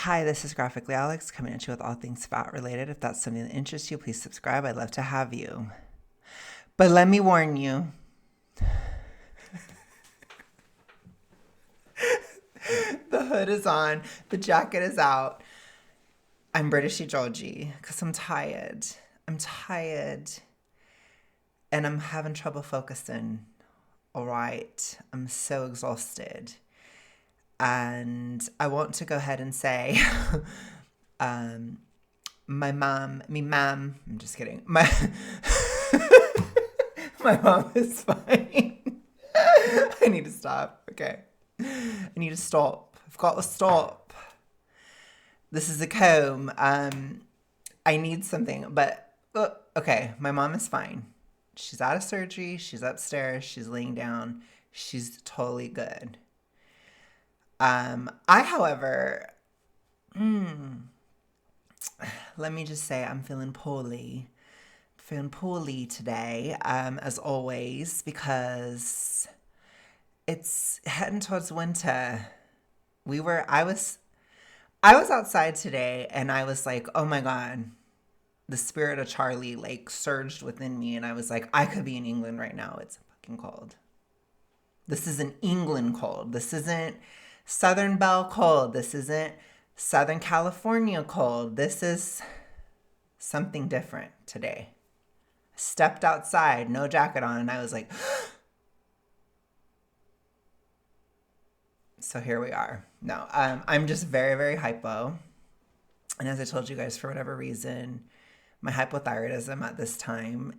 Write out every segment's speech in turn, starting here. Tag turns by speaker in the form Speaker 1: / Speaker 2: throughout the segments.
Speaker 1: Hi, this is Graphically Alex coming at you with all things fat related. If that's something that interests you, please subscribe. I'd love to have you. But let me warn you. The hood is on. The jacket is out. I'm Britishy Georgie because I'm tired. I'm tired. And I'm having trouble focusing. All right. I'm so exhausted. And I want to go ahead and say, I'm just kidding. My mom is fine. I need to stop. Okay. I need to stop. I've got to stop. This is a comb. I need something, but okay. My mom is fine. She's out of surgery. She's upstairs. She's laying down. She's totally good. However, let me just say I'm feeling poorly. Feeling poorly today, as always, because it's heading towards winter. I was outside today and I was like, oh my God, the spirit of Charlie like surged within me. And I was like, I could be in England right now. It's fucking cold. This isn't England cold. This isn't Southern Belle cold. This isn't Southern California cold. This is something different today. Stepped outside, no jacket on, and I was like, so here we are. No, I'm just very, very hypo. And as I told you guys, for whatever reason, my hypothyroidism at this time,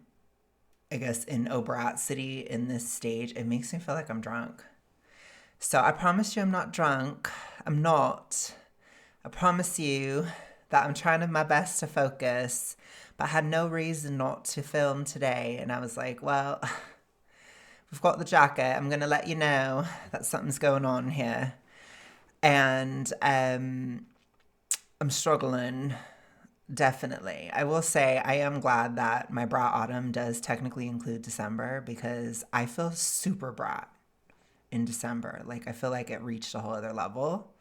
Speaker 1: I guess in Obrat City in this stage, it makes me feel like I'm drunk. So I promise you I'm not drunk. I'm not. I promise you that I'm trying my best to focus, but I had no reason not to film today. And I was like, well, we've got the jacket. I'm going to let you know that something's going on here. And I'm struggling, definitely. I will say I am glad that my brat autumn does technically include December because I feel super brat in December. Like I feel like it reached a whole other level.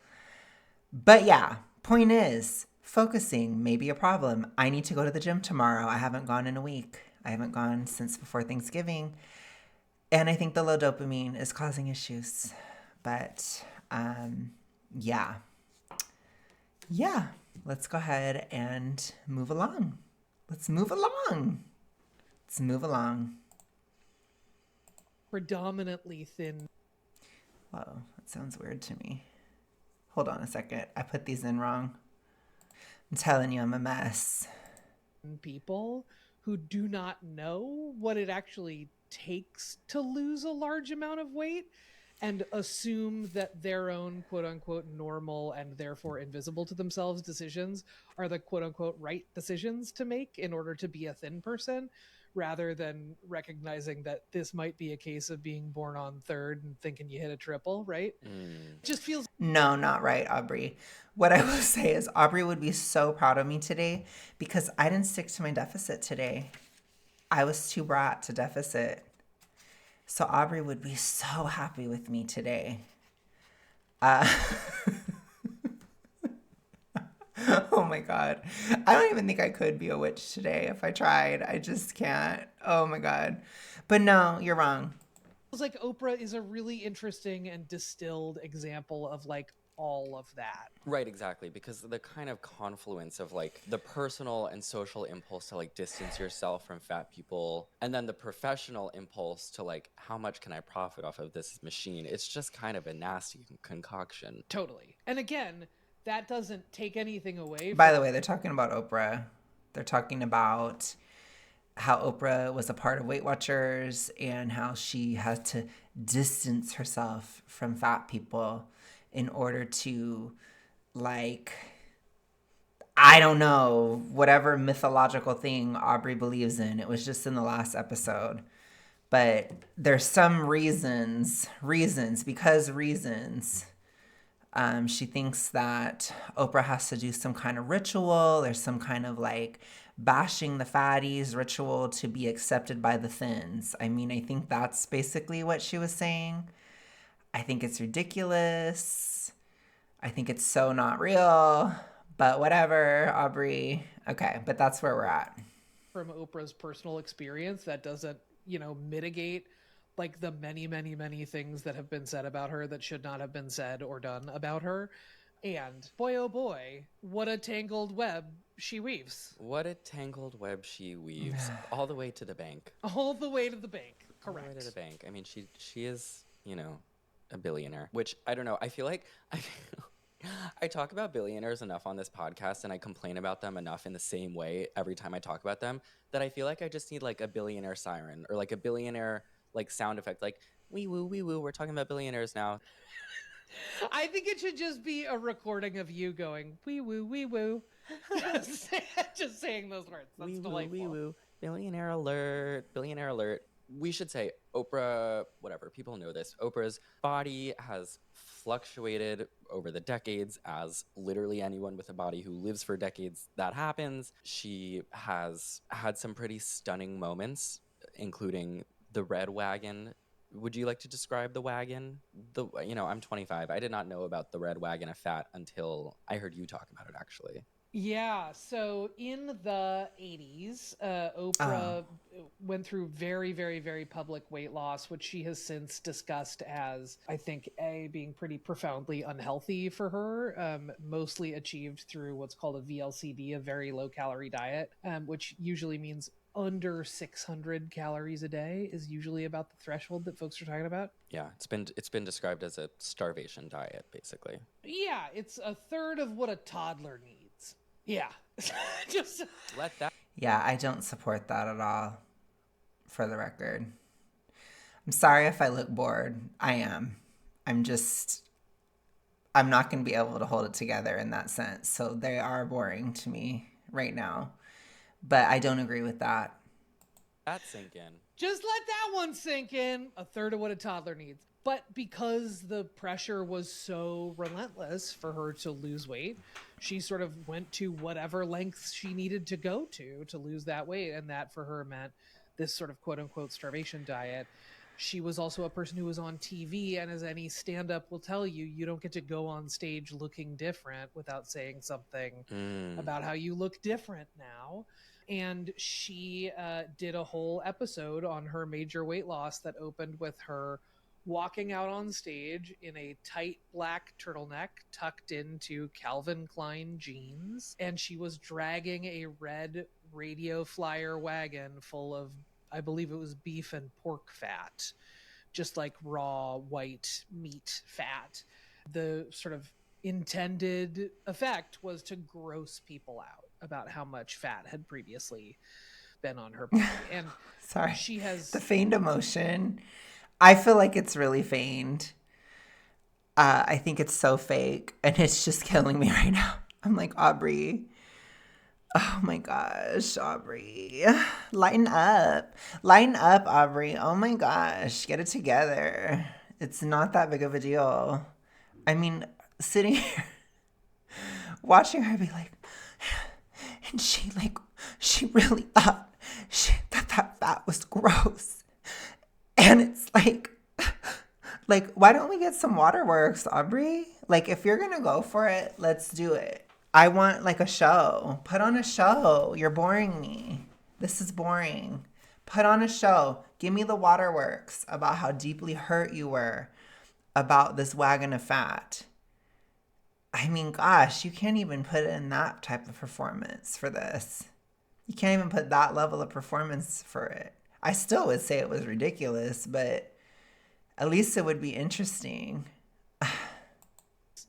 Speaker 1: But yeah, point is, focusing may be a problem. I need to go to the gym tomorrow. I haven't gone in a week. I haven't gone since before Thanksgiving. And I think the low dopamine is causing issues. But yeah. Let's go ahead and move along. Let's move along.
Speaker 2: Predominantly thin.
Speaker 1: Whoa, that sounds weird to me. Hold on a second. I put these in wrong. I'm telling you, I'm a mess.
Speaker 2: People who do not know what it actually takes to lose a large amount of weight and assume that their own quote unquote normal and therefore invisible to themselves decisions are the quote unquote right decisions to make in order to be a thin person, rather than recognizing that this might be a case of being born on third and thinking you hit a triple, right? It just feels...
Speaker 1: No, not right, Aubrey. What I will say is Aubrey would be so proud of me today because I didn't stick to my deficit today. I was too brat to deficit. So Aubrey would be so happy with me today. Oh my God. I don't even think I could be a witch today if I tried. I just can't. Oh my God. But no, you're wrong.
Speaker 2: Feels like Oprah is a really interesting and distilled example of like all of that.
Speaker 3: Right, exactly, because the kind of confluence of like the personal and social impulse to like distance yourself from fat people, and then the professional impulse to like how much can I profit off of this machine. It's just kind of a nasty concoction.
Speaker 2: Totally. And again, that doesn't take anything away from...
Speaker 1: By the way, they're talking about Oprah. They're talking about how Oprah was a part of Weight Watchers and how she had to distance herself from fat people in order to, like, I don't know, whatever mythological thing Aubrey believes in. It was just in the last episode. But there's some reasons. She thinks that Oprah has to do some kind of ritual. There's some kind of like bashing the fatties ritual to be accepted by the thins. I mean, I think that's basically what she was saying. I think it's ridiculous. I think it's so not real, but whatever, Aubrey. Okay, but that's where we're at.
Speaker 2: From Oprah's personal experience, that doesn't, mitigate like the many, many, many things that have been said about her that should not have been said or done about her. And boy, oh boy, what a tangled web she weaves.
Speaker 3: What a tangled web she weaves all the way to the bank.
Speaker 2: All the way to the bank. Correct.
Speaker 3: All the way to the bank. I mean, she is, a billionaire, which I don't know. I feel like I talk about billionaires enough on this podcast, and I complain about them enough in the same way every time I talk about them, that I feel like I just need like a billionaire siren or like a billionaire like sound effect, like wee woo, we're talking about billionaires now.
Speaker 2: I think it should just be a recording of you going wee woo, wee woo. Just saying those words. That's
Speaker 3: wee
Speaker 2: delightful.
Speaker 3: Woo, wee woo. Billionaire alert. Billionaire alert. We should say Oprah, whatever, people know this. Oprah's body has fluctuated over the decades, as literally anyone with a body who lives for decades, that happens. She has had some pretty stunning moments, including the red wagon. Would you like to describe the wagon? I'm 25. I did not know about the red wagon of fat until I heard you talk about it, actually.
Speaker 2: Yeah, so in the 80s, Oprah went through very, very, very public weight loss, which she has since discussed as, I think, being pretty profoundly unhealthy for her, mostly achieved through what's called a VLCD, a very low-calorie diet, which usually means under 600 calories a day is usually about the threshold that folks are talking about.
Speaker 3: Yeah, it's been described as a starvation diet, basically.
Speaker 2: Yeah, it's a third of what a toddler needs. Yeah. Just
Speaker 3: let that.
Speaker 1: Yeah, I don't support that at all, for the record. I'm sorry if I look bored. I am. I'm not going to be able to hold it together in that sense. So they are boring to me right now. But I don't agree with that.
Speaker 3: That sink in.
Speaker 2: Just let that one sink in. A third of what a toddler needs. But because the pressure was so relentless for her to lose weight, she sort of went to whatever lengths she needed to go to lose that weight. And that for her meant this sort of quote unquote starvation diet. She was also a person who was on TV. And as any stand-up will tell you, you don't get to go on stage looking different without saying something about how you look different now. And she did a whole episode on her major weight loss that opened with her walking out on stage in a tight black turtleneck tucked into Calvin Klein jeans. And she was dragging a red radio flyer wagon full of, I believe it was beef and pork fat, just like raw white meat fat. The sort of intended effect was to gross people out about how much fat had previously been on her body. And
Speaker 1: sorry,
Speaker 2: she has
Speaker 1: the feigned emotion. I feel like it's really feigned. I think it's so fake, and it's just killing me right now. I'm like, Aubrey. Oh my gosh, Aubrey. Lighten up. Lighten up, Aubrey. Oh my gosh. Get it together. It's not that big of a deal. I mean, sitting here watching her be like, and she really thought that fat was gross. And it's like, why don't we get some waterworks, Aubrey? Like, if you're going to go for it, let's do it. I want, like, a show. Put on a show. You're boring me. This is boring. Put on a show. Give me the waterworks about how deeply hurt you were about this wagon of fat. I mean, gosh, you can't even put in that type of performance for this. You can't even put that level of performance for it. I still would say it was ridiculous, but at least it would be interesting.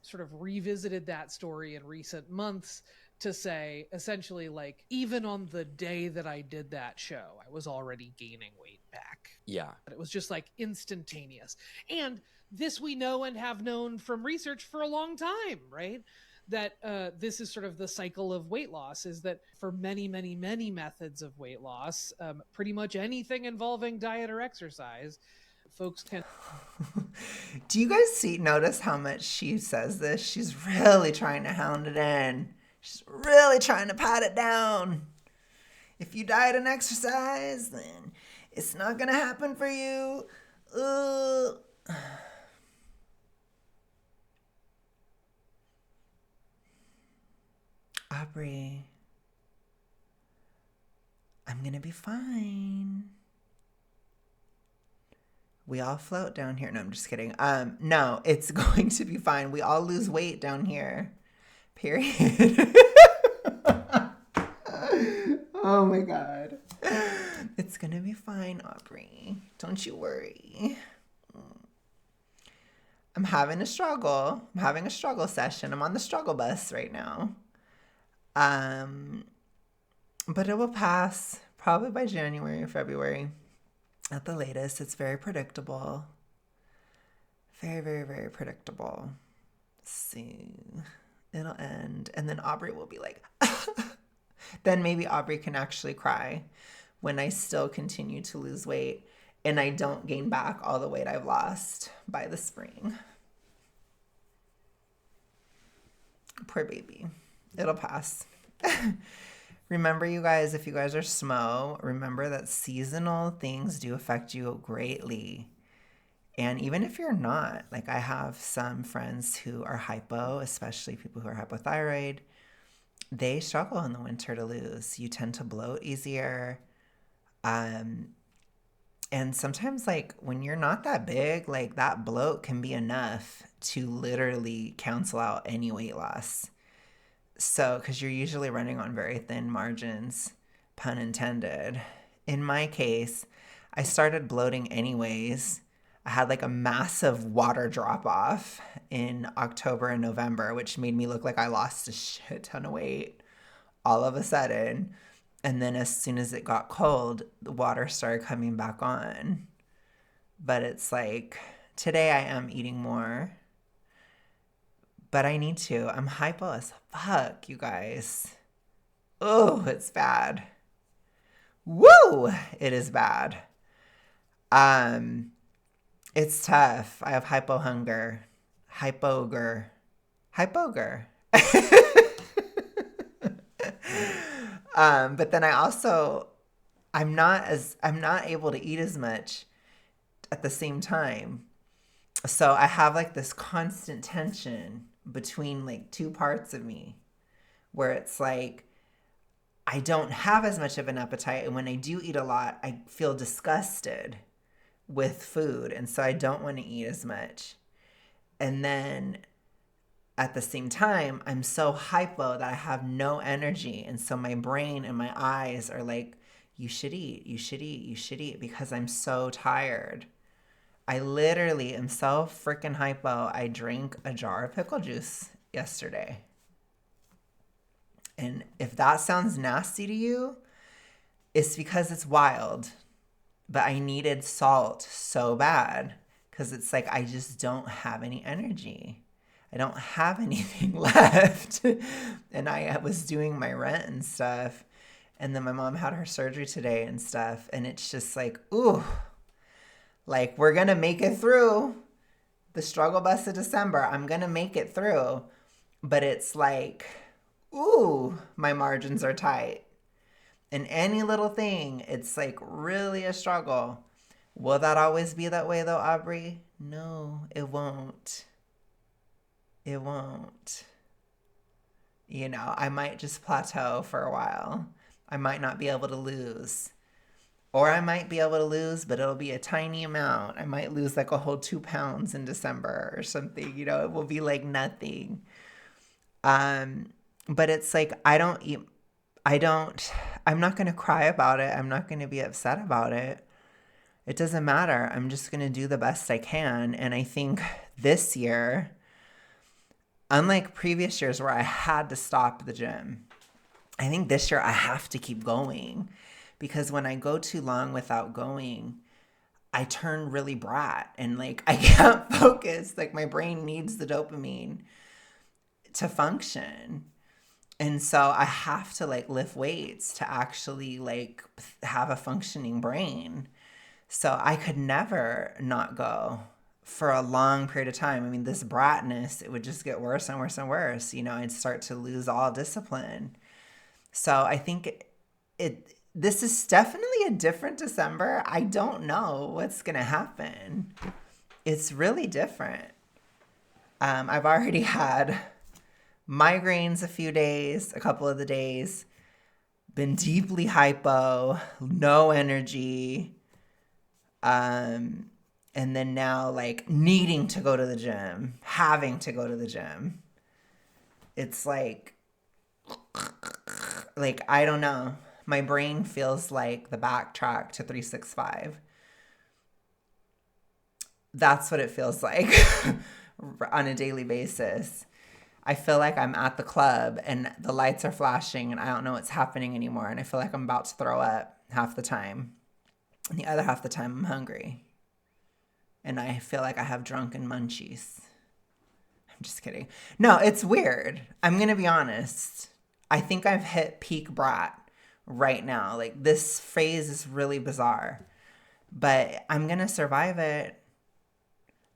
Speaker 2: Sort of revisited that story in recent months to say, essentially, like, even on the day that I did that show, I was already gaining weight back.
Speaker 3: Yeah.
Speaker 2: It was just like instantaneous. And this we know and have known from research for a long time, right? That this is sort of the cycle of weight loss, is that for many, many, many methods of weight loss, pretty much anything involving diet or exercise, folks can...
Speaker 1: Do you guys notice how much she says this? She's really trying to hound it in. She's really trying to pat it down. If you diet and exercise, then it's not going to happen for you. Aubrey, I'm gonna be fine. We all float down here. No, I'm just kidding. No, it's going to be fine. We all lose weight down here. Period. Oh my God. It's gonna be fine, Aubrey. Don't you worry. I'm having a struggle. I'm having a struggle session. I'm on the struggle bus right now. But it will pass probably by January or February at the latest. It's very predictable. Very, very, very predictable. Let's see. It'll end. And then Aubrey will be like, then maybe Aubrey can actually cry when I still continue to lose weight and I don't gain back all the weight I've lost by the spring. Poor baby. It'll pass. Remember, you guys, if you guys are SMO, remember that seasonal things do affect you greatly. And even if you're not, like I have some friends who are hypo, especially people who are hypothyroid, they struggle in the winter to lose. You tend to bloat easier. And sometimes, like, when you're not that big, like, that bloat can be enough to literally cancel out any weight loss. So, because you're usually running on very thin margins, pun intended. In my case, I started bloating anyways. I had like a massive water drop off in October and November, which made me look like I lost a shit ton of weight all of a sudden. And then as soon as it got cold, the water started coming back on. But it's like, today I am eating more. But I need to. I'm hypo as fuck, you guys. Oh, it's bad. Woo! It is bad. It's tough. I have hypo hunger. Hypoger. But then I'm not able to eat as much at the same time. So I have like this constant tension between like two parts of me where it's like I don't have as much of an appetite, and when I do eat a lot, I feel disgusted with food, and so I don't want to eat as much. And then at the same time, I'm so hypo that I have no energy, and so my brain and my eyes are like, you should eat because I'm so tired. I literally am so freaking hypo. I drank a jar of pickle juice yesterday. And if that sounds nasty to you, it's because it's wild. But I needed salt so bad because it's like I just don't have any energy. I don't have anything left. And I was doing my rent and stuff. And then my mom had her surgery today and stuff. And it's just like, ooh. Like, we're going to make it through the struggle bus of December. I'm going to make it through. But it's like, ooh, my margins are tight. And any little thing, it's like really a struggle. Will that always be that way though, Aubrey? No, it won't. It won't. You know, I might just plateau for a while. I might not be able to lose. Or I might be able to lose, but it'll be a tiny amount. I might lose like a whole 2 pounds in December or something. You know, it will be like nothing. But it's like, I'm not going to cry about it. I'm not going to be upset about it. It doesn't matter. I'm just going to do the best I can. And I think this year, unlike previous years where I had to stop the gym, I think this year I have to keep going. Because when I go too long without going, I turn really brat and like I can't focus. Like my brain needs the dopamine to function. And so I have to like lift weights to actually like have a functioning brain. So I could never not go for a long period of time. I mean, this bratness, it would just get worse and worse and worse. You know, I'd start to lose all discipline. So I think this is definitely a different December. I don't know what's going to happen. It's really different. I've already had migraines a few days, a couple of the days, been deeply hypo, no energy, and then now like needing to go to the gym, having to go to the gym. It's like I don't know. My brain feels like the backtrack to 365. That's what it feels like on a daily basis. I feel like I'm at the club and the lights are flashing and I don't know what's happening anymore. And I feel like I'm about to throw up half the time. And the other half the time I'm hungry. And I feel like I have drunken munchies. I'm just kidding. No, it's weird. I'm going to be honest. I think I've hit peak brat right now. Like, this phase is really bizarre. But I'm going to survive it.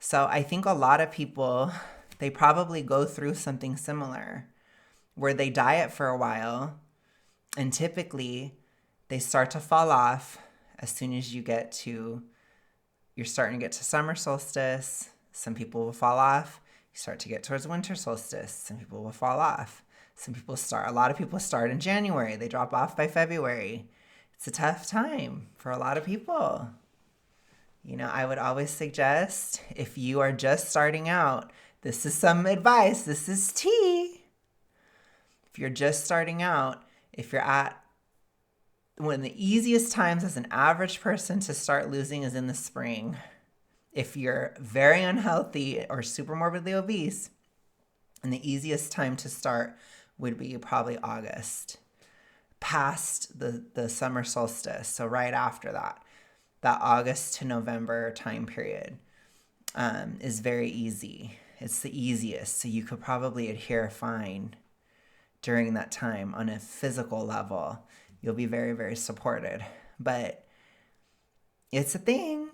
Speaker 1: So I think a lot of people, they probably go through something similar where they diet for a while and typically they start to fall off as soon as you're starting to get to summer solstice. Some people will fall off. You start to get towards winter solstice. Some people will fall off. A lot of people start in January. They drop off by February. It's a tough time for a lot of people. You know, I would always suggest if you are just starting out, this is some advice. This is tea. If you're just starting out, if you're at one of the easiest times as an average person to start losing is in the spring. If you're very unhealthy or super morbidly obese, and the easiest time to start would be probably August, past the summer solstice. So right after that August to November time period is very easy. It's the easiest. So you could probably adhere fine during that time on a physical level. You'll be very, very supported. But it's a thing.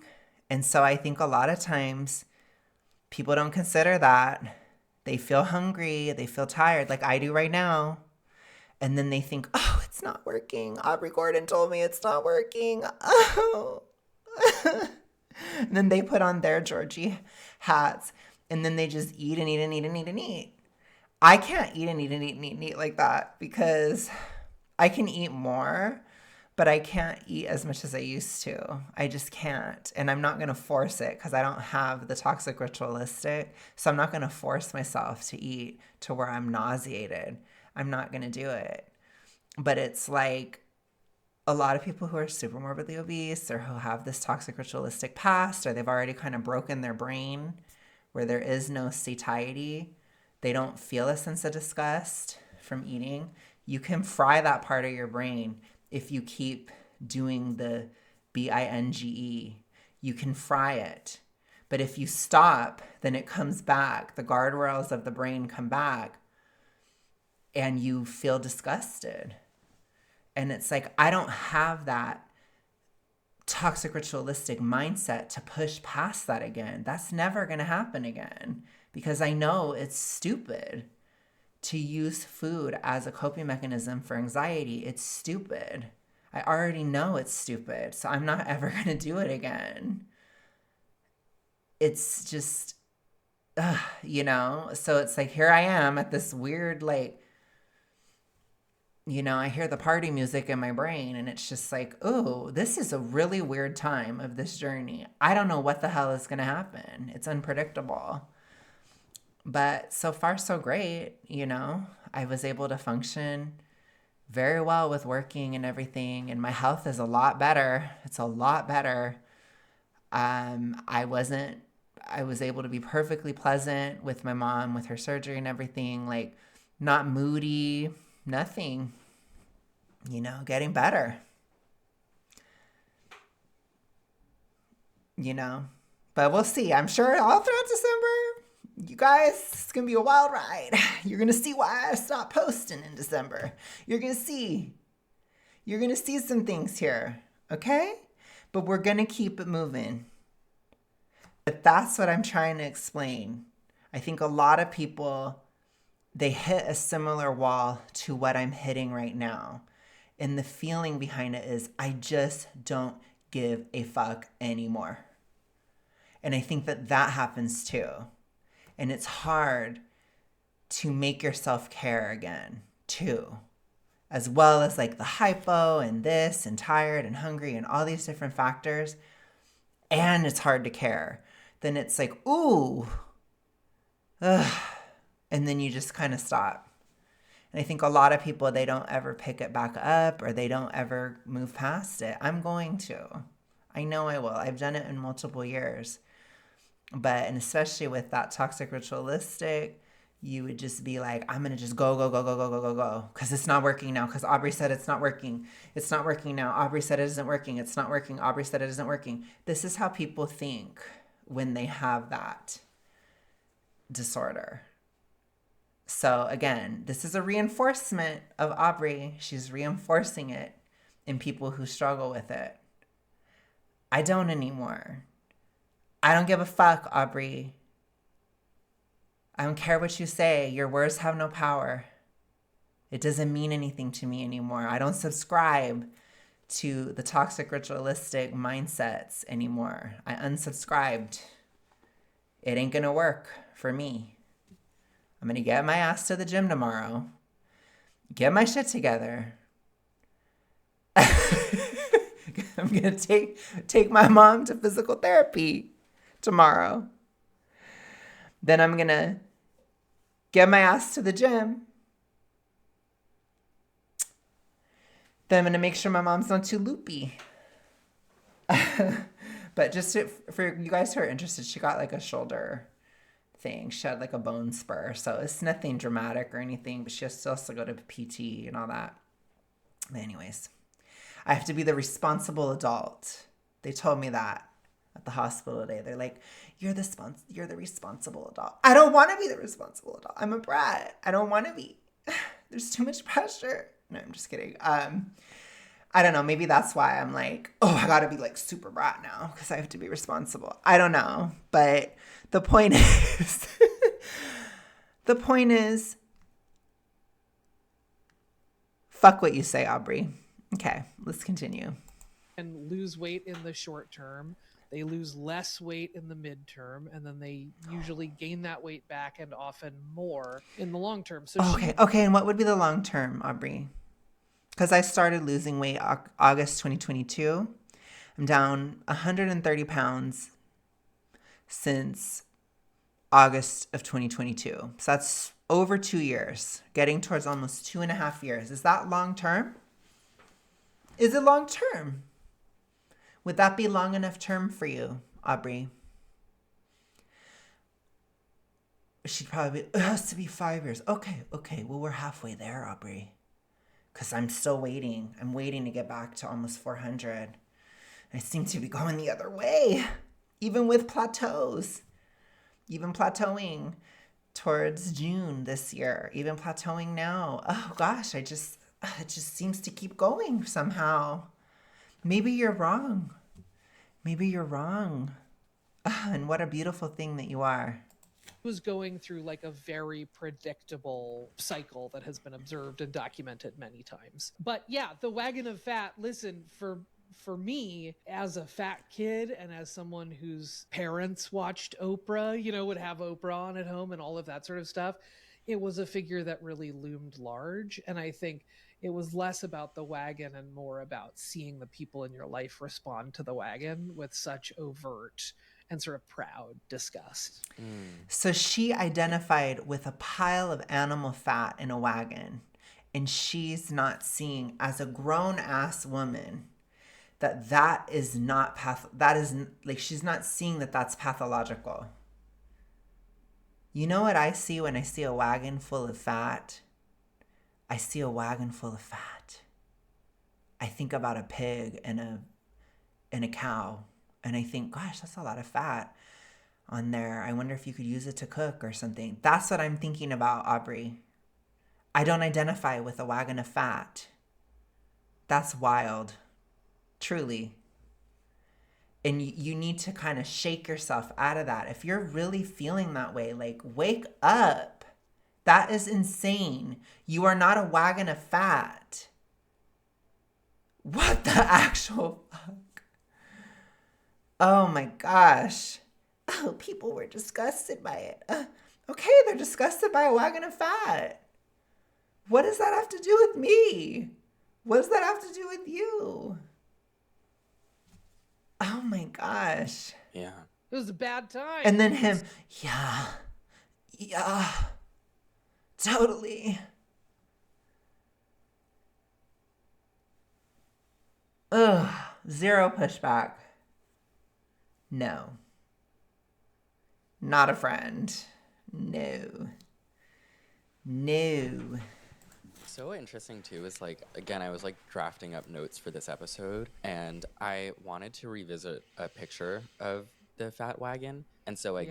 Speaker 1: And so I think a lot of times people don't consider that. They feel hungry. They feel tired like I do right now. And then they think, oh, it's not working. Aubrey Gordon told me it's not working. Oh. And then they put on their Georgie hats and then they just eat and eat and eat and eat and eat. I can't eat and eat and eat and eat and eat like that because I can eat more, but I can't eat as much as I used to. I just can't. And I'm not going to force it because I don't have the toxic ritualistic. So I'm not going to force myself to eat to where I'm nauseated. I'm not going to do it. But it's like a lot of people who are super morbidly obese or who have this toxic ritualistic past, or they've already kind of broken their brain where there is no satiety. They don't feel a sense of disgust from eating. You can fry that part of your brain if you keep doing the binge. You can fry it. But if you stop, then it comes back. The guardrails of the brain come back and you feel disgusted. And it's like, I don't have that toxic ritualistic mindset to push past that again. That's never going to happen again because I know it's stupid to use food as a coping mechanism for anxiety. It's stupid. I already know it's stupid, so I'm not ever going to do it again. It's just, you know? So it's like, here I am at this weird, like, you know, I hear the party music in my brain and it's just like, oh, this is a really weird time of this journey. I don't know what the hell is going to happen. It's unpredictable. But so far, so great, you know. I was able to function very well with working and everything, and my health is a lot better. It's a lot better. I was able to be perfectly pleasant with my mom with her surgery and everything, like not moody, nothing, you know, getting better, you know. But we'll see. I'm sure all throughout December, you guys, it's going to be a wild ride. You're going to see why I stopped posting in December. You're going to see some things here, okay? But we're going to keep it moving. But that's what I'm trying to explain. I think a lot of people, they hit a similar wall to what I'm hitting right now. And the feeling behind it is, I just don't give a fuck anymore. And I think that happens too. And it's hard to make yourself care again, too. As well as like the hypo and this and tired and hungry and all these different factors. And it's hard to care. Then it's like, ooh, ugh. And then you just kind of stop. And I think a lot of people, they don't ever pick it back up or they don't ever move past it. I'm going to. I know I will. I've done it in multiple years. But, and especially with that toxic ritualistic, you would just be like, I'm going to just go. Because it's not working now. Because Aubrey said it's not working. It's not working now. Aubrey said it isn't working. It's not working. Aubrey said it isn't working. This is how people think when they have that disorder. So again, this is a reinforcement of Aubrey. She's reinforcing it in people who struggle with it. I don't anymore. I don't give a fuck, Aubrey. I don't care what you say. Your words have no power. It doesn't mean anything to me anymore. I don't subscribe to the toxic ritualistic mindsets anymore. I unsubscribed. It ain't gonna work for me. I'm gonna get my ass to the gym tomorrow. Get my shit together. I'm gonna take my mom to physical therapy tomorrow. Then I'm gonna get my ass to the gym. Then I'm gonna make sure my mom's not too loopy. But just for you guys who are interested, she got like a shoulder thing. She had like a bone spur. So it's nothing dramatic or anything, but she still has to go to PT and all that. But anyways, I have to be the responsible adult. They told me that at the hospital today. They're like, you're the responsible adult. I don't want to be the responsible adult. I'm a brat. I don't want to be. There's too much pressure. No, I'm just kidding. I don't know. Maybe that's why I'm like, oh, I got to be like super brat now because I have to be responsible. I don't know. But the point is, fuck what you say, Aubrey. Okay, let's continue.
Speaker 2: And lose weight in the short term. They lose less weight in the midterm, and then they usually gain that weight back and often more in the long term. So
Speaker 1: okay. And what would be the long term, Aubrey? Because I started losing weight August 2022. I'm down 130 pounds since August of 2022. So that's over 2 years, getting towards almost 2.5 years. Is that long term? Is it long term? Would that be long enough term for you, Aubrey? She'd probably be, it has to be 5 years. Okay. Well, we're halfway there, Aubrey. Because I'm still waiting. I'm waiting to get back to almost 400. I seem to be going the other way, even with plateaus. Even plateauing towards June this year. Even plateauing now. Oh, gosh, it just seems to keep going somehow. Maybe you're wrong. And what a beautiful thing that you are.
Speaker 2: Was going through like a very predictable cycle that has been observed and documented many times. But yeah, the wagon of fat, listen, for me as a fat kid and as someone whose parents watched Oprah, would have Oprah on at home and all of that sort of stuff, it was a figure that really loomed large. And I think it was less about the wagon and more about seeing the people in your life respond to the wagon with such overt and sort of proud disgust.
Speaker 1: So she identified with a pile of animal fat in a wagon, and she's not seeing, as a grown-ass woman, that is not she's not seeing that that's pathological. You know what I see when I see a wagon full of fat? I see a wagon full of fat. I think about a pig and a cow. And I think, gosh, that's a lot of fat on there. I wonder if you could use it to cook or something. That's what I'm thinking about, Aubrey. I don't identify with a wagon of fat. That's wild. Truly. And you need to kind of shake yourself out of that. If you're really feeling that way, like, wake up. That is insane. You are not a wagon of fat. What the actual fuck? Oh my gosh. Oh, people were disgusted by it. Okay, they're disgusted by a wagon of fat. What does that have to do with me? What does that have to do with you? Oh my gosh.
Speaker 3: Yeah.
Speaker 2: It was a bad time.
Speaker 1: And then him, yeah, totally. Ugh, zero pushback. No. Not a friend. No. No.
Speaker 3: So interesting too is like, again, I was like drafting up notes for this episode, and I wanted to revisit a picture of the fat wagon, and so I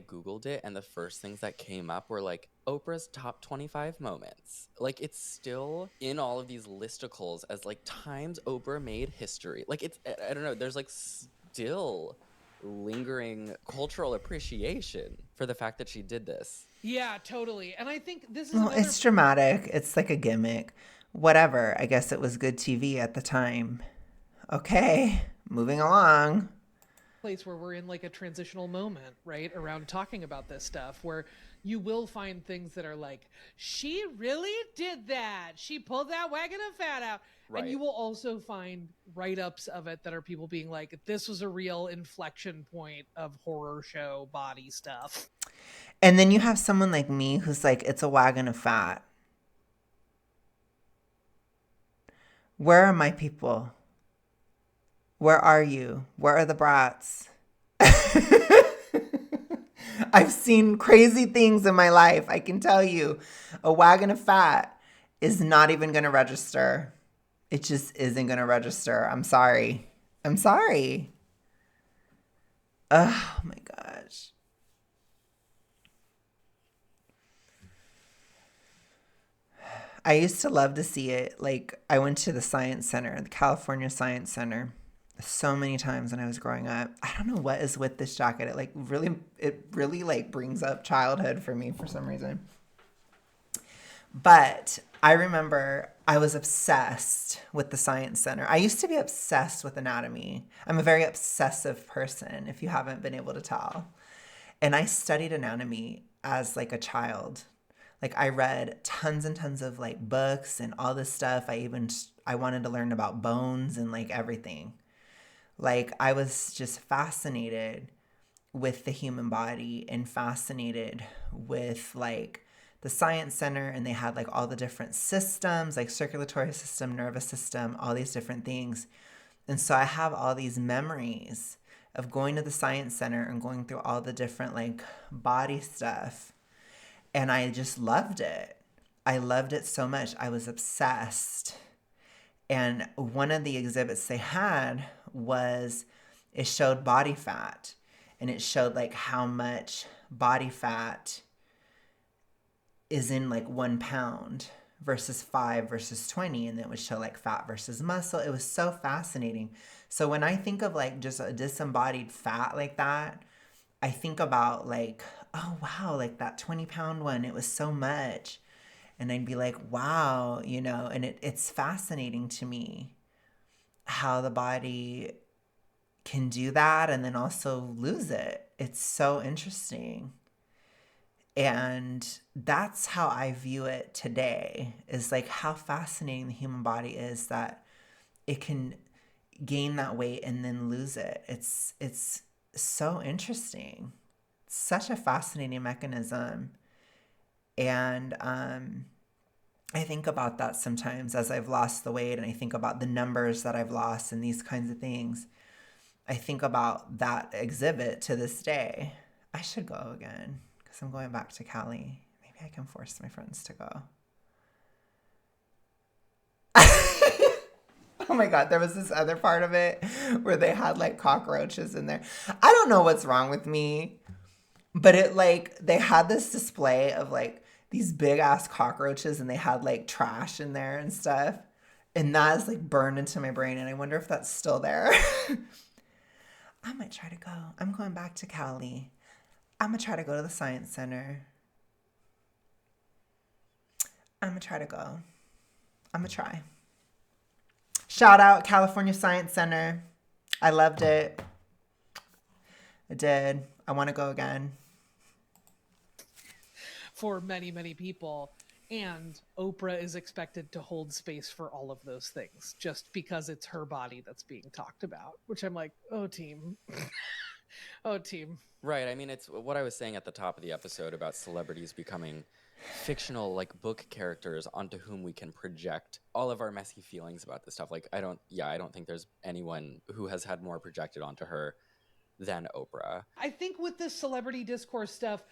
Speaker 3: googled it, and the first things that came up were like Oprah's top 25 moments. Like, it's still in all of these listicles as like times Oprah made history. Like, it's, I don't know, there's like still lingering cultural appreciation for the fact that she did this.
Speaker 2: Yeah, totally. And I think this is
Speaker 1: Well,
Speaker 2: another
Speaker 1: it's dramatic. It's like a gimmick. Whatever. I guess it was good TV at the time. Okay, moving along.
Speaker 2: place where we're in like a transitional moment, right? Around talking about this stuff where you will find things that are like, she really did that. She pulled that wagon of fat out.
Speaker 3: Right.
Speaker 2: And you will also find write-ups of it that are people being like, this was a real inflection point of horror show body stuff.
Speaker 1: And then you have someone like me who's like, it's a wagon of fat. Where are my people? Where are you? Where are the brats? I've seen crazy things in my life. I can tell you, a wagon of fat is not even going to register. It just isn't going to register. I'm sorry. I'm sorry. Oh my gosh. I used to love to see it. Like, I went to the Science Center, the California Science Center, so many times when I was growing up. I don't know what is with this jacket. It really like brings up childhood for me for some reason. But I remember I was obsessed with the Science Center. I used to be obsessed with anatomy. I'm a very obsessive person, if you haven't been able to tell. And I studied anatomy as like a child. Like, I read tons and tons of like books and all this stuff. I wanted to learn about bones and like everything. Like, I was just fascinated with the human body and fascinated with like the Science Center, and they had like all the different systems, like circulatory system, nervous system, all these different things. And so I have all these memories of going to the Science Center and going through all the different like body stuff. And I just loved it. I loved it so much. I was obsessed. And one of the exhibits they had it showed body fat. And it showed like how much body fat is in like 1 pound versus 5 versus 20. And then it would show like fat versus muscle. It was so fascinating. So when I think of like just a disembodied fat like that, I think about like, oh wow, like that 20-pound one, it was so much. And I'd be like, wow, and it's fascinating to me how the body can do that and then also lose it. It's so interesting. And that's how I view it today, is like how fascinating the human body is, that it can gain that weight and then lose it. It's so interesting. Such a fascinating mechanism. And I think about that sometimes as I've lost the weight, and I think about the numbers that I've lost and these kinds of things. I think about that exhibit to this day. I should go again because I'm going back to Cali. Maybe I can force my friends to go. Oh my God, there was this other part of it where they had like cockroaches in there. I don't know what's wrong with me, but they had this display of like these big ass cockroaches, and they had like trash in there and stuff. And that is like burned into my brain. And I wonder if that's still there. I might try to go. I'm going back to Cali. I'm going to try to go to the Science Center. I'm going to try to go. I'm going to try. Shout out California Science Center. I loved it. I did. I want to go again.
Speaker 2: for many, many people. And Oprah is expected to hold space for all of those things just because it's her body that's being talked about, which I'm like, oh, team. Oh, team.
Speaker 3: Right. I mean, it's what I was saying at the top of the episode about celebrities becoming fictional, like book characters onto whom we can project all of our messy feelings about this stuff. Like, I don't think there's anyone who has had more projected onto her than Oprah.
Speaker 2: I think with this celebrity discourse stuff,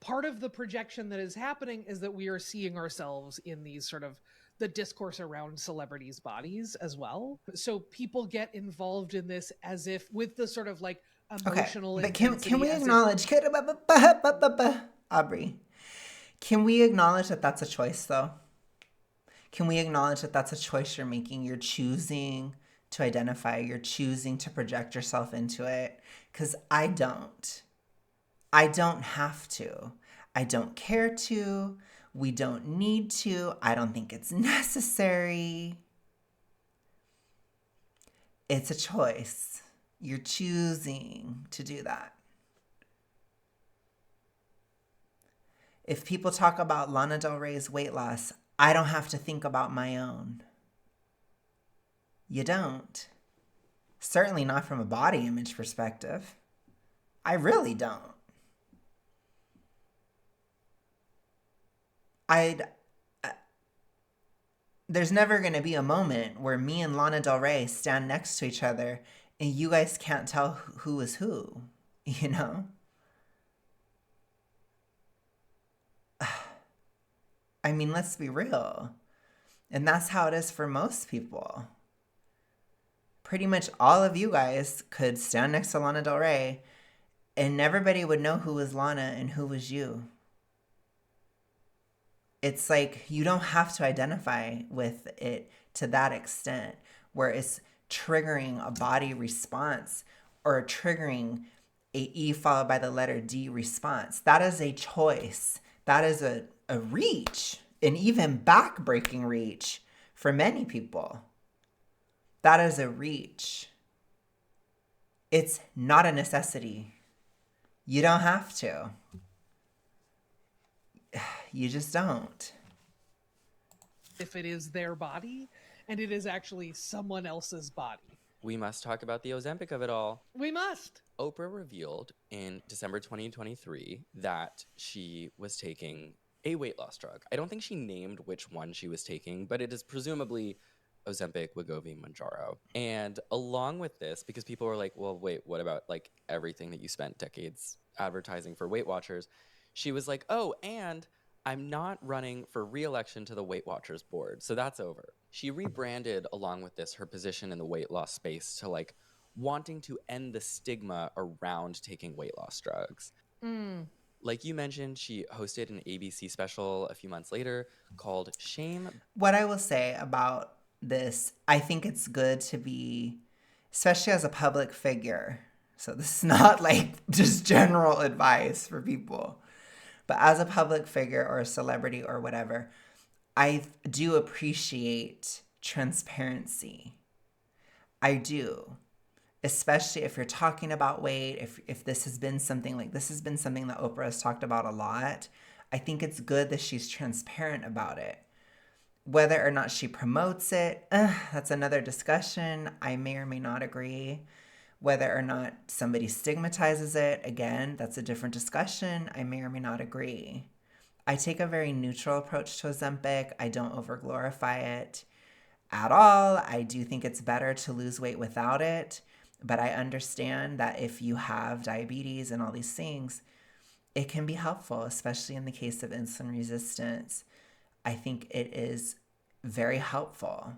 Speaker 2: part of the projection that is happening is that we are seeing ourselves in these sort of the discourse around celebrities' bodies as well. So people get involved in this as if with the sort of like emotional
Speaker 1: but
Speaker 2: intensity.
Speaker 1: can we acknowledge, Aubrey, can we acknowledge that that's a choice, though? Can we acknowledge that that's a choice you're making? You're choosing to identify. You're choosing to project yourself into it. Because I don't. I don't have to. I don't care to. We don't need to. I don't think it's necessary. It's a choice. You're choosing to do that. If people talk about Lana Del Rey's weight loss, I don't have to think about my own. You don't. Certainly not from a body image perspective. I really don't. There's never going to be a moment where me and Lana Del Rey stand next to each other and you guys can't tell who is who, you know? I mean, let's be real. And that's how it is for most people. Pretty much all of you guys could stand next to Lana Del Rey and everybody would know who was Lana and who was you. It's like you don't have to identify with it to that extent where it's triggering a body response or triggering a E followed by the letter D response. That is a choice. That is a reach, an even back-breaking reach for many people. That is a reach. It's not a necessity. You don't have to. You just don't.
Speaker 2: If it is their body and it is actually someone else's body.
Speaker 3: We must talk about the Ozempic of it all.
Speaker 2: We must.
Speaker 3: Oprah revealed in December 2023 that she was taking a weight loss drug. I don't think she named which one she was taking, but it is presumably Ozempic, Wegovy, Mounjaro. And along with this, because people were like, well, wait, what about like everything that you spent decades advertising for Weight Watchers? She was like, oh, and I'm not running for re-election to the Weight Watchers board. So that's over. She rebranded along with this her position in the weight loss space to like wanting to end the stigma around taking weight loss drugs. Like you mentioned, she hosted an ABC special a few months later called Shame.
Speaker 1: What I will say about this, I think it's good to be, especially as a public figure. So this is not like just general advice for people. But as a public figure or a celebrity or whatever, I do appreciate transparency. I do. Especially if you're talking about weight, if this has been something like this has been something that Oprah has talked about a lot, I think it's good that she's transparent about it. Whether or not she promotes it, that's another discussion. I may or may not agree. Whether or not somebody stigmatizes it, again, that's a different discussion. I may or may not agree. I take a very neutral approach to Ozempic. I don't over-glorify it at all. I do think it's better to lose weight without it. But I understand that if you have diabetes and all these things, it can be helpful, especially in the case of insulin resistance. I think it is very helpful.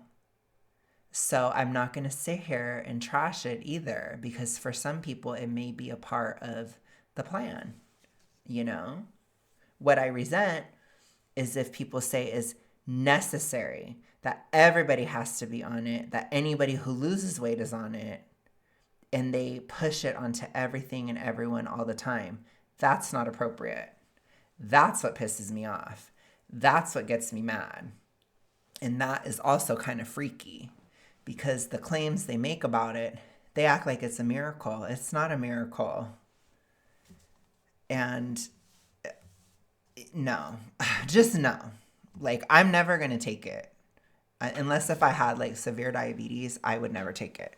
Speaker 1: So I'm not going to sit here and trash it either, because for some people, it may be a part of the plan, you know? What I resent is if people say is necessary, that everybody has to be on it, that anybody who loses weight is on it, and they push it onto everything and everyone all the time. That's not appropriate. That's what pisses me off. That's what gets me mad. And that is also kind of freaky, because the claims they make about it, they act like it's a miracle. It's not a miracle. And No. Just no. Like, I'm never going to take it. Unless if I had, like, severe diabetes, I would never take it.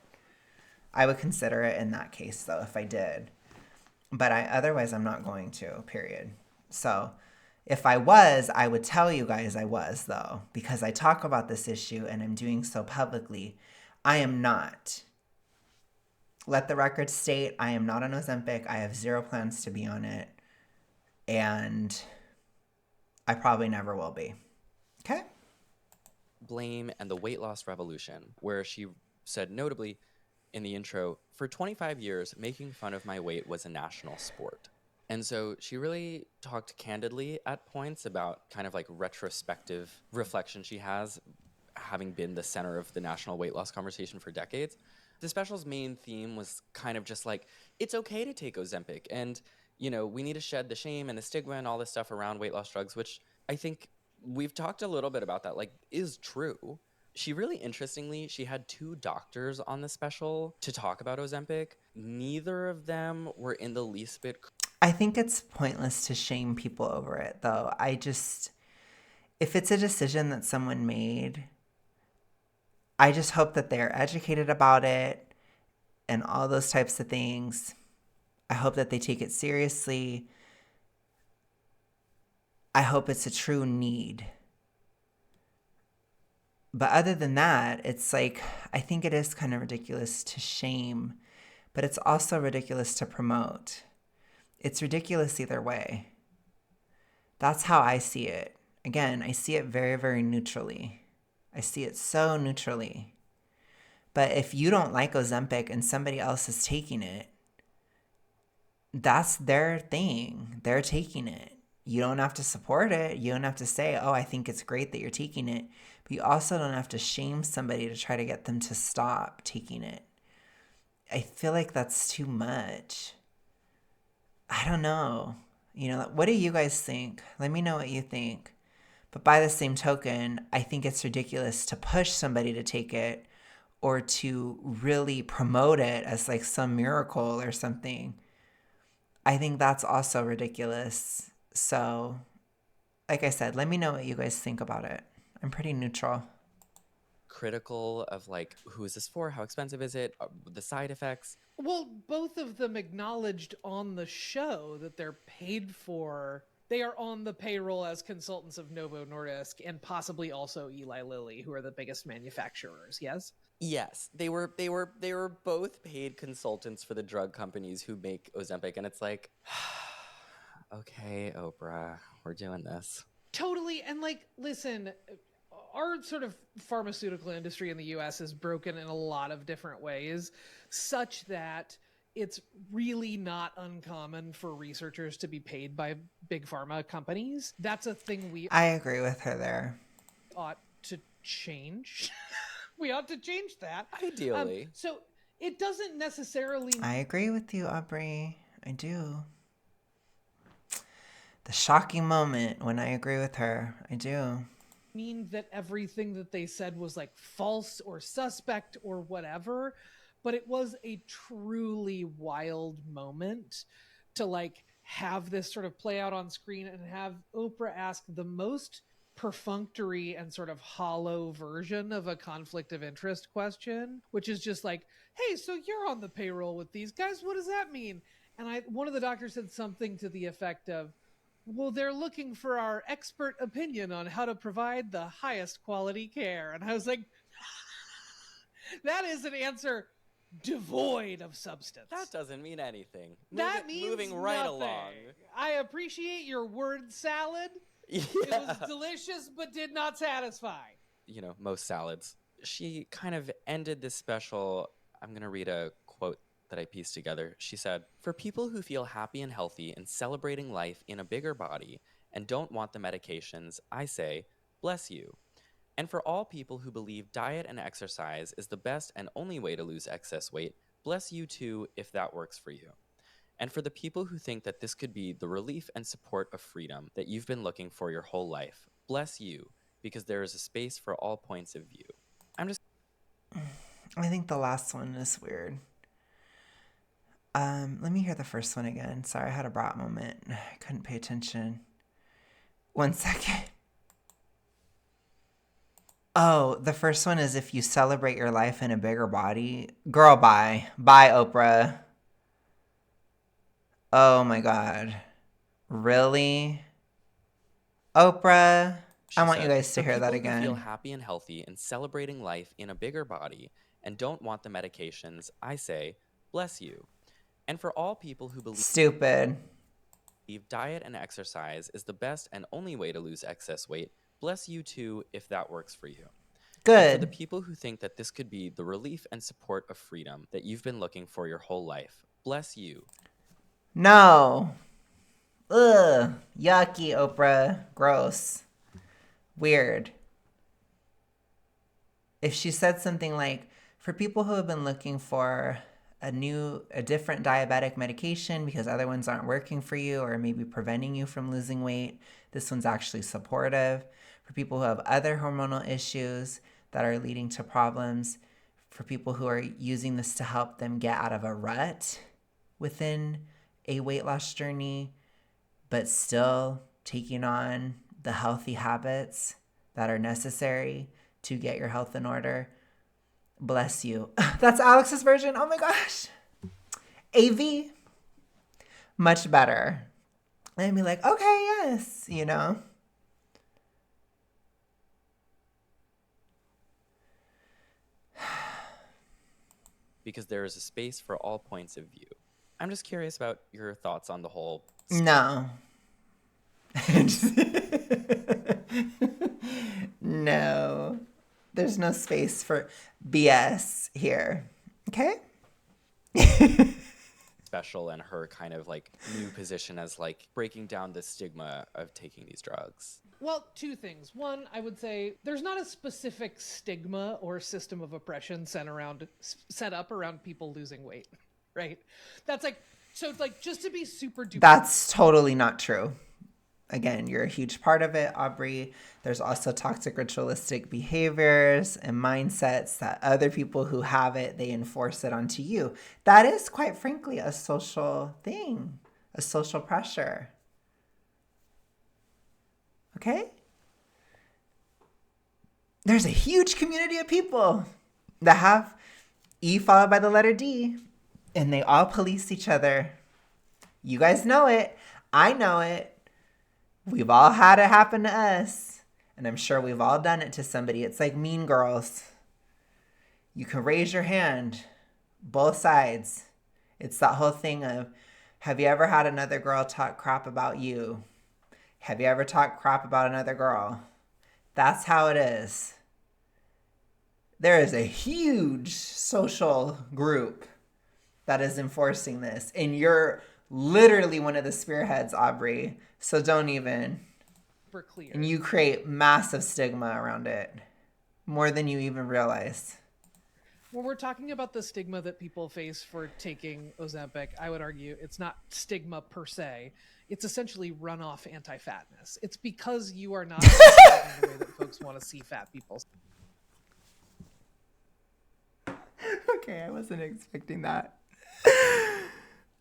Speaker 1: I would consider it in that case, though, if I did. But otherwise, I'm not going to, period. So if I was, I would tell you guys I was, though, because I talk about this issue and I'm doing so publicly. I am not. Let the record state, I am not on Ozempic. I have zero plans to be on it. And I probably never will be. Okay?
Speaker 3: Blame and the weight loss revolution, where she said notably in the intro, for 25 years, making fun of my weight was a national sport. And so she really talked candidly at points about kind of like retrospective reflection she has, having been the center of the national weight loss conversation for decades. The special's main theme was kind of just like, it's okay to take Ozempic. And, you know, we need to shed the shame and the stigma and all this stuff around weight loss drugs, which I think we've talked a little bit about that, like, is true. She really interestingly, she had 2 doctors on the special to talk about Ozempic. Neither of them were in the least bit.
Speaker 1: I think it's pointless to shame people over it, though. If it's a decision that someone made, I just hope that they're educated about it and all those types of things. I hope that they take it seriously. I hope it's a true need. But other than that, it's like, I think it is kind of ridiculous to shame, but it's also ridiculous to promote. It's ridiculous either way. That's how I see it. Again, I see it very, very neutrally. I see it so neutrally. But if you don't like Ozempic and somebody else is taking it, that's their thing. They're taking it. You don't have to support it. You don't have to say, oh, I think it's great that you're taking it. But you also don't have to shame somebody to try to get them to stop taking it. I feel like that's too much. I don't know. You know, what do you guys think? Let me know what you think. But by the same token, I think it's ridiculous to push somebody to take it or to really promote it as like some miracle or something. I think that's also ridiculous. So, like I said, let me know what you guys think about it. I'm pretty neutral.
Speaker 3: Critical of like, who is this for? How expensive is it? The side effects.
Speaker 2: Well, both of them acknowledged on the show that they're paid for. They are on the payroll as consultants of Novo Nordisk and possibly also Eli Lilly, who are the biggest manufacturers. Yes.
Speaker 3: Yes, they were both paid consultants for the drug companies who make Ozempic, and it's like, okay, Oprah, we're doing this.
Speaker 2: Totally. And like, listen, our sort of pharmaceutical industry in the US is broken in a lot of different ways, such that it's really not uncommon for researchers to be paid by big pharma companies. That's a thing
Speaker 1: I agree with her there.
Speaker 2: ought to change. We ought to change that.
Speaker 3: Ideally.
Speaker 2: So it doesn't necessarily...
Speaker 1: I agree with you, Aubrey. I do. The shocking moment when I agree with her. I do.
Speaker 2: mean that everything that they said was like false or suspect or whatever, but it was a truly wild moment to like have this sort of play out on screen and have Oprah ask the most perfunctory and sort of hollow version of a conflict of interest question, which is just like, hey, so you're on the payroll with these guys, what does that mean? And one of the doctors said something to the effect of, well, they're looking for our expert opinion on how to provide the highest quality care. And I was like, that is an answer devoid of substance.
Speaker 3: That doesn't mean anything.
Speaker 2: That means
Speaker 3: moving right
Speaker 2: nothing.
Speaker 3: along.
Speaker 2: I appreciate your word salad.
Speaker 3: Yeah.
Speaker 2: It was delicious, but did not satisfy.
Speaker 3: You know, most salads. She kind of ended this special. I'm going to read a quote that I pieced together. She said, "For people who feel happy and healthy and celebrating life in a bigger body and don't want the medications, I say, bless you. And for all people who believe diet and exercise is the best and only way to lose excess weight, bless you too if that works for you. And for the people who think that this could be the relief and support of freedom that you've been looking for your whole life, bless you, because there is a space for all points of view."
Speaker 1: I think the last one is weird. Let me hear the first one again. Sorry, I had a brat moment. I couldn't pay attention. 1 second. Oh, the first one is if you celebrate your life in a bigger body. Girl, bye. Bye, Oprah. Oh my God. Really? Oprah?
Speaker 3: She
Speaker 1: I want you
Speaker 3: said,
Speaker 1: guys to
Speaker 3: for
Speaker 1: hear that
Speaker 3: people who feel
Speaker 1: again.
Speaker 3: happy and healthy and celebrating life in a bigger body and don't want the medications, I say, bless you. And for all people who
Speaker 1: Stupid.
Speaker 3: believe diet and exercise is the best and only way to lose excess weight, bless you too if that works for you. And for the
Speaker 1: Good.
Speaker 3: people who think that this could be the relief and support of freedom that you've been looking for your whole life, bless you.
Speaker 1: No. Ugh. Yucky, Oprah. Gross. Weird. If she said something like, for people who have been looking for a different diabetic medication because other ones aren't working for you or maybe preventing you from losing weight, this one's actually supportive. For people who have other hormonal issues that are leading to problems, for people who are using this to help them get out of a rut within a weight loss journey, but still taking on the healthy habits that are necessary to get your health in order. Bless you. That's Alex's version. Oh my gosh. AV. Much better. And be like, okay, yes, you know.
Speaker 3: Because there is a space for all points of view. I'm just curious about your thoughts on the whole.
Speaker 1: No. No. There's no space for BS here. Okay?
Speaker 3: Special and her kind of like new position as like breaking down the stigma of taking these drugs.
Speaker 2: Well, two things. One, I would say there's not a specific stigma or system of oppression set up around people losing weight, right? That's like, so it's like, just to be super duper.
Speaker 1: That's totally not true. Again, you're a huge part of it, Aubrey. There's also toxic ritualistic behaviors and mindsets that other people who have it, they enforce it onto you. That is, quite frankly, a social thing, a social pressure. Okay? There's a huge community of people that have E followed by the letter D, and they all police each other. You guys know it. I know it. We've all had it happen to us, and I'm sure we've all done it to somebody. It's like Mean Girls. You can raise your hand, both sides. It's that whole thing of, have you ever had another girl talk crap about you? Have you ever talked crap about another girl? That's how it is. There is a huge social group that is enforcing this, and you're literally one of the spearheads, Aubrey. So don't even.
Speaker 2: Super clear.
Speaker 1: And you create massive stigma around it, more than you even realize.
Speaker 2: When we're talking about the stigma that people face for taking Ozempic, I would argue it's not stigma per se. It's essentially runoff anti-fatness. It's because you are not the way that folks want to see fat people.
Speaker 1: Okay, I wasn't expecting that.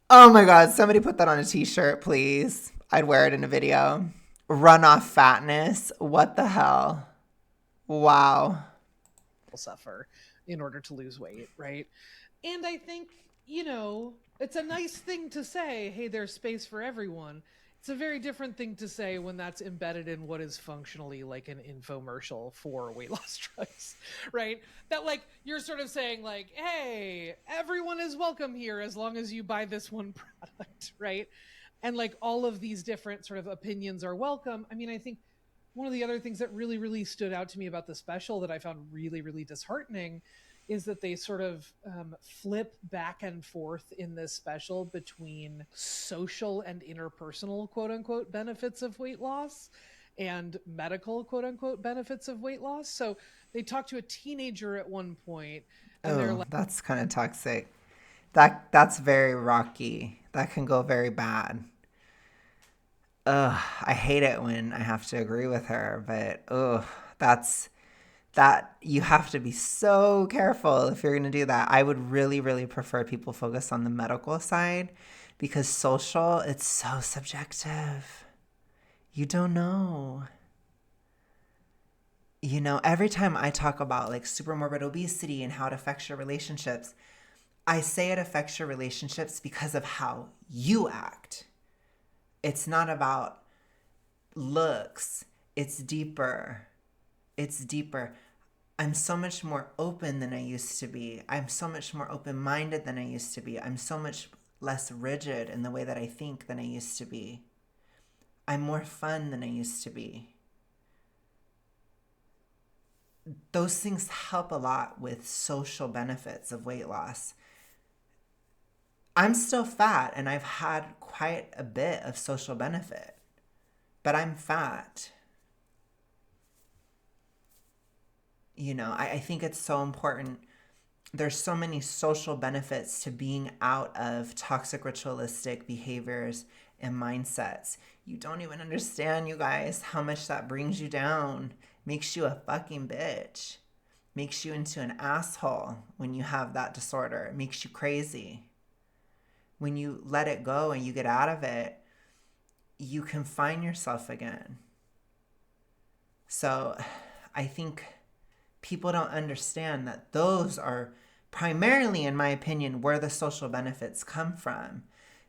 Speaker 1: Oh my God, somebody put that on a t-shirt, please. I'd wear it in a video. Runoff fatness. What the hell? Wow.
Speaker 2: Suffer in order to lose weight, right? And I think, you know, it's a nice thing to say, hey, there's space for everyone. It's a very different thing to say when that's embedded in what is functionally like an infomercial for weight loss drugs, right? That like you're sort of saying like, hey, everyone is welcome here as long as you buy this one product, right? And like all of these different sort of opinions are welcome. I mean, I think one of the other things that really, really stood out to me about the special that I found really, really disheartening is that they sort of flip back and forth in this special between social and interpersonal quote unquote benefits of weight loss and medical quote unquote benefits of weight loss. So they talk to a teenager at one point and they're like,
Speaker 1: that's kind of toxic. That's very rocky. That can go very bad. Ugh, I hate it when I have to agree with her, but that you have to be so careful if you're going to do that. I would really, really prefer people focus on the medical side because social, it's so subjective. You don't know. You know, every time I talk about like super morbid obesity and how it affects your relationships, I say it affects your relationships because of how you act. It's not about looks. It's deeper. It's deeper. I'm so much more open than I used to be. I'm so much more open-minded than I used to be. I'm so much less rigid in the way that I think than I used to be. I'm more fun than I used to be. Those things help a lot with social benefits of weight loss. I'm still fat and I've had quite a bit of social benefit, but I'm fat. You know, I think it's so important. There's so many social benefits to being out of toxic ritualistic behaviors and mindsets. You don't even understand, you guys, how much that brings you down. Makes you a fucking bitch. Makes you into an asshole when you have that disorder. It makes you crazy. When you let it go and you get out of it, you can find yourself again. So I think people don't understand that those are primarily, in my opinion, where the social benefits come from.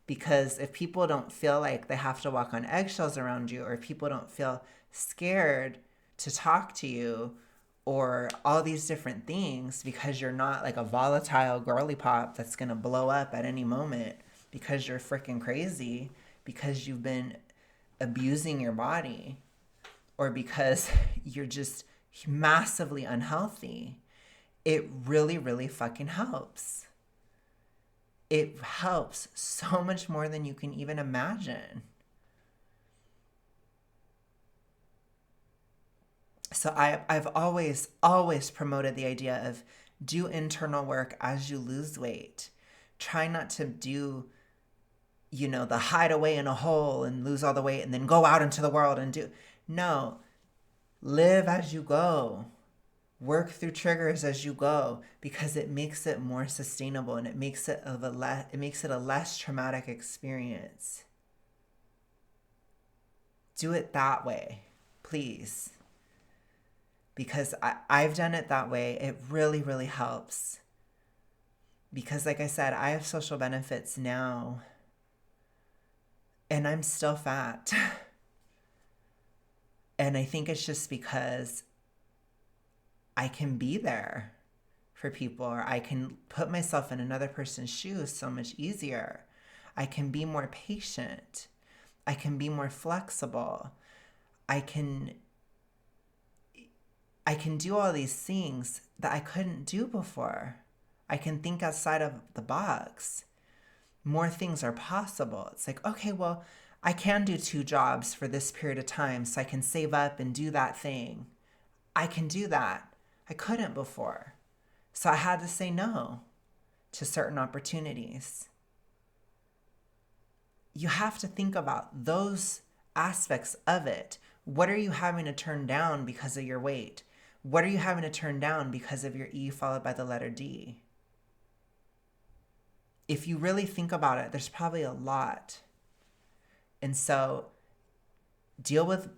Speaker 1: Because if people don't feel like they have to walk on eggshells around you, or if people don't feel scared to talk to you, or all these different things, because you're not like a volatile girly pop that's going to blow up at any moment because you're freaking crazy, because you've been abusing your body, or because you're just massively unhealthy, it really, really fucking helps. It helps so much more than you can even imagine. So I've always promoted the idea of do internal work as you lose weight. Try not to do, you know, the hide away in a hole and lose all the weight and then go out into the world and do. No, live as you go. Work through triggers as you go, because it makes it more sustainable and it makes it a less traumatic experience. Do it that way, please. Because I've done it that way. It really, really helps. Because like I said, I have social benefits now and I'm still fat. And I think it's just because I can be there for people, or I can put myself in another person's shoes so much easier. I can be more patient. I can be more flexible. I can do all these things that I couldn't do before. I can think outside of the box. More things are possible. It's like, okay, well, I can do 2 jobs for this period of time so I can save up and do that thing. I can do that. I couldn't before. So I had to say no to certain opportunities. You have to think about those aspects of it. What are you having to turn down because of your weight? What are you having to turn down because of your E followed by the letter D? If you really think about it, there's probably a lot. And so deal with,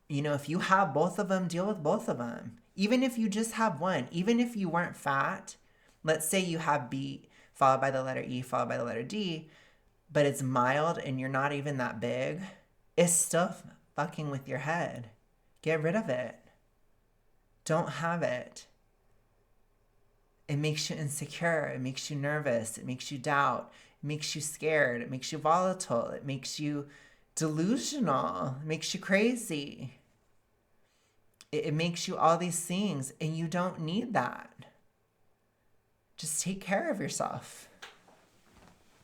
Speaker 1: you know, if you have both of them, deal with both of them. Even if you just have one, even if you weren't fat, let's say you have B followed by the letter E followed by the letter D, but it's mild and you're not even that big, it's still fucking with your head. Get rid of it. Don't have it. It makes you insecure. It makes you nervous. It makes you doubt. It makes you scared. It makes you volatile. It makes you delusional. It makes you crazy. It makes you all these things, and you don't need that. Just take care of yourself,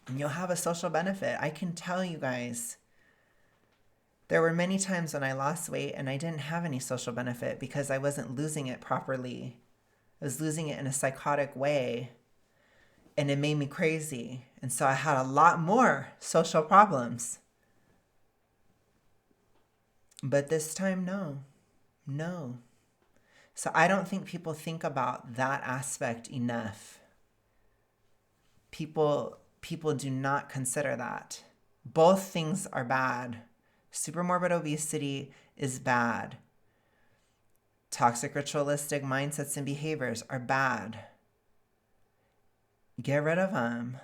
Speaker 1: and you'll have a social benefit. I can tell you guys, there were many times when I lost weight and I didn't have any social benefit because I wasn't losing it properly. I was losing it in a psychotic way, and it made me crazy. And so I had a lot more social problems. But this time, no. So I don't think people think about that aspect enough. People do not consider that. Both things are bad. Super morbid obesity is bad. Toxic ritualistic mindsets and behaviors are bad. Get rid of them.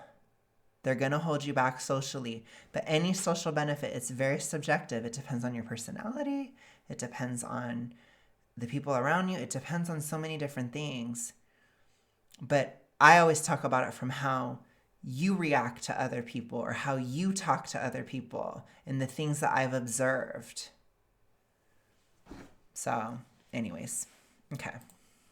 Speaker 1: They're going to hold you back socially. But any social benefit, it's very subjective. It depends on your personality. It depends on the people around you. It depends on so many different things. But I always talk about it from how you react to other people or how you talk to other people and the things that I've observed. So, anyways, okay.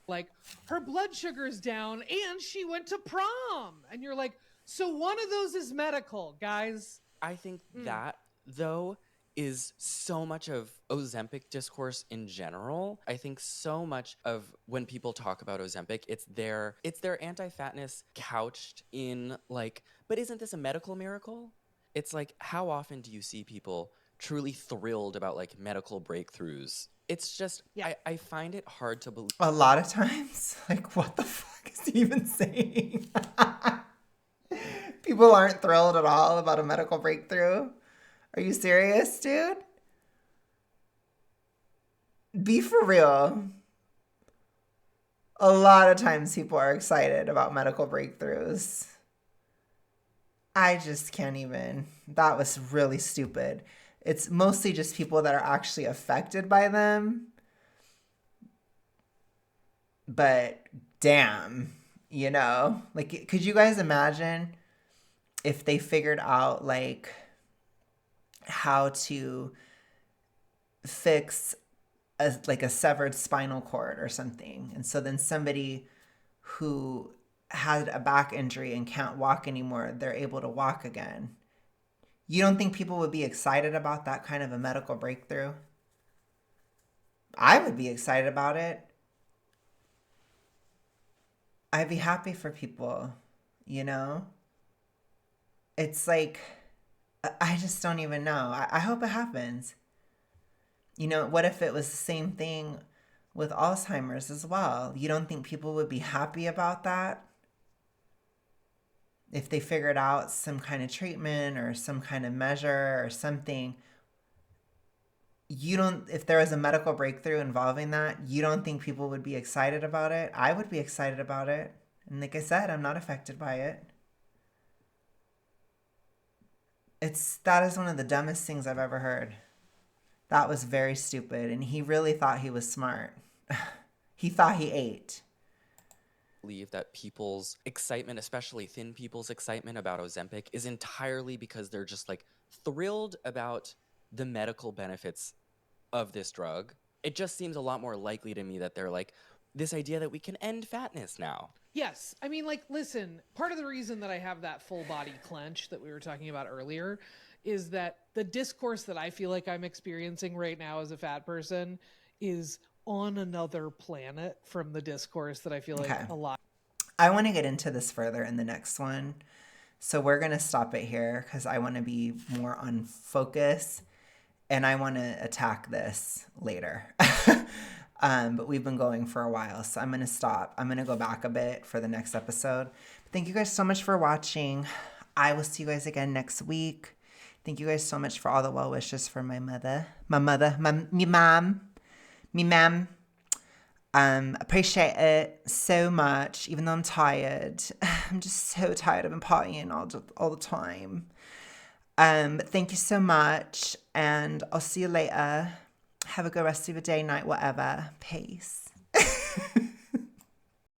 Speaker 2: Like, her blood sugar's down and she went to prom. And you're like, so one of those is medical, guys.
Speaker 3: I think that, though, is so much of Ozempic discourse in general. I think so much of when people talk about Ozempic, it's their anti-fatness couched in like, but isn't this a medical miracle? It's like, how often do you see people truly thrilled about like medical breakthroughs? It's just, I find it hard to believe.
Speaker 1: A lot of times, like, what the fuck is he even saying? People aren't thrilled at all about a medical breakthrough. Are you serious, dude? Be for real. A lot of times people are excited about medical breakthroughs. I just can't even. That was really stupid. It's mostly just people that are actually affected by them. But damn, you know, like, could you guys imagine if they figured out like how to fix a severed spinal cord or something, and so then somebody who had a back injury and can't walk anymore, they're able to walk again? You don't think people would be excited about that kind of a medical breakthrough? I would be excited about it. I'd be happy for people, you know? It's like, I just don't even know. I hope it happens. You know, what if it was the same thing with Alzheimer's as well? You don't think people would be happy about that? If they figured out some kind of treatment or some kind of measure or something, if there was a medical breakthrough involving that, you don't think people would be excited about it? I would be excited about it. And like I said, I'm not affected by it. That is one of the dumbest things I've ever heard. That was very stupid. And he really thought he was smart. He thought he ate.
Speaker 3: Believe that people's excitement, especially thin people's excitement about Ozempic, is entirely because they're just like thrilled about the medical benefits of this drug. It just seems a lot more likely to me that they're like, this idea that we can end fatness now.
Speaker 2: Yes. I mean, like, listen, part of the reason that I have that full body clench that we were talking about earlier is that the discourse that I feel like I'm experiencing right now as a fat person is on another planet from the discourse that I feel like a lot.
Speaker 1: I want to get into this further in the next one. So we're going to stop it here because I want to be more on focus and I want to attack this later. But we've been going for a while, so I'm going to stop. I'm going to go back a bit for the next episode. But thank you guys so much for watching. I will see you guys again next week. Thank you guys so much for all the well wishes for my mom. Appreciate it so much, even though I'm tired. I'm just so tired. I've been partying all the time. But thank you so much, and I'll see you later. Have a good rest of your day, night, whatever. Peace.